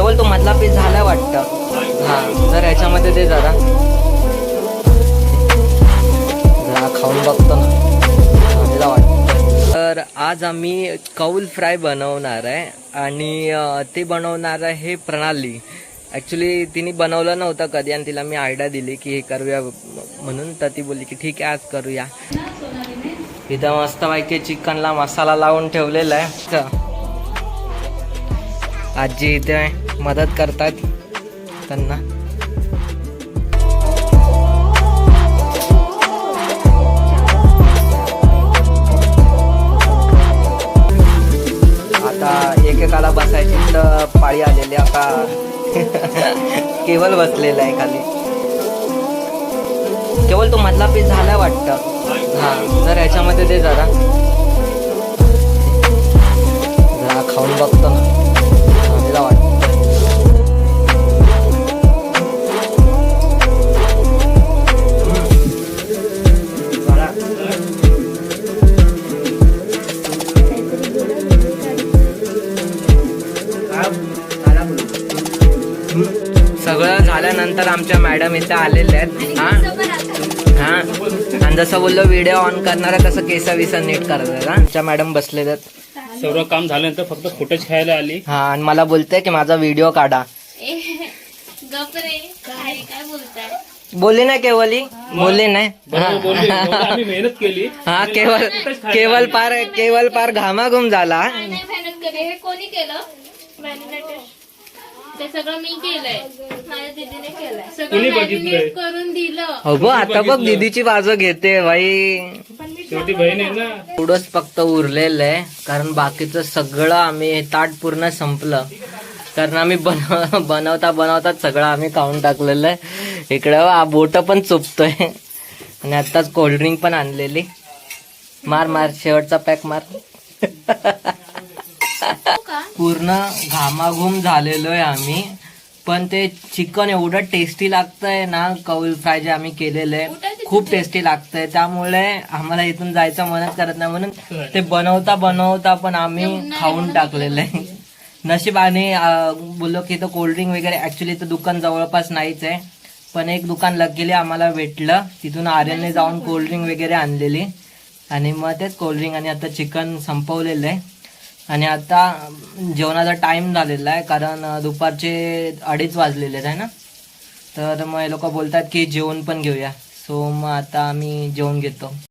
केवळ तो मधला पीस झाला वाटतं. हा तर याच्यामध्ये ते जरा खाऊन बघतो ना वाटतं. तर आज आम्ही कौल फ्राय बनवणार आहे आणि ते बनवणार आहे प्रणाली. ॲक्च्युली तिने बनवलं नव्हतं कधी आणि तिला मी आयडिया दिली की हे करूया म्हणून, तर ती बोलली की ठीक आहे आज करूया. इथं मस्तपैकी चिकनला मसाला लावून ठेवलेला आहे. आजी इथे मदत करतात त्यांना. आता एकेकाला बसायची तर पाळी आलेली. आता केवळ बसलेला आहे खाली. केवळ तो मधला पीस झाला वाटतं. हा तर याच्यामध्ये ते जरा खाऊन बघतो ना वाटतं. सगळं झाल्यानंतर आमच्या मॅडम इथे आलेल्या आहेत. हा आणि जसं बोललो व्हिडिओ ऑन करणार आहे तसं केस विस नीट करतात. आमच्या मॅडम बसलेले आहेत. सर्व काम झाल्यानंतर फक्त फुटेज खायला आली. हा आणि मला बोलते की माझा व्हिडिओ काढा. बोलली नाही केवली, बोलली नाही. आम्ही मेहनत केली. हा केवल पार घामाघूम झाला. कोणी केलं? ते सगळं मी केलंय, माझ्या दीदीने केलंय. सगळं मॅरिनेट करून दिलं. हो बघ आता बघ दीदीची बाजू घेते बाई. शेवटी बहीण आहे ना. थोडंच फक्त उरलेलं आहे कारण बाकीचं सगळं आम्ही ताट पूर्ण संपलं. कारण आम्ही बनवता सगळं आम्ही खाऊन टाकलेलं आहे. इकडं बोट पण चुपतोय आणि आताच कोल्ड्रिंक पण आणलेली. मार शेवटचा पॅक मार. पूर्ण घामाघूम झालेलो आहे आम्ही. पण ते चिकन एवढं टेस्टी लागतंय ना, कौल फ्राय जे आम्ही केलेलं आहे खूप टेस्टी लागतंय. त्यामुळे आम्हाला इथून जायचं मनच करत नाही, म्हणून ते बनवता पण आम्ही खाऊन टाकलेलं आहे. नशिबाने बोललो की तो कोल्ड्रिंक वगैरे ऍक्च्युली तर दुकान जवळपास नाहीच आहे, पण एक दुकान लकीली आम्हाला भेटलं. तिथून आर्यनने जाऊन कोल्ड्रिंक वगैरे आणलेली आणि मग तेच कोल्ड्रिंक आणि आता चिकन संपवलेलं आहे. आणि आता जेवणाचा टाइम झालेला आहे कारण दुपारचे 2:30 वाजलेले आहे ना. तर मग हे लोक बोलतात की जेवण पण घेऊया. सो मग आता आम्ही जेवण घेतो.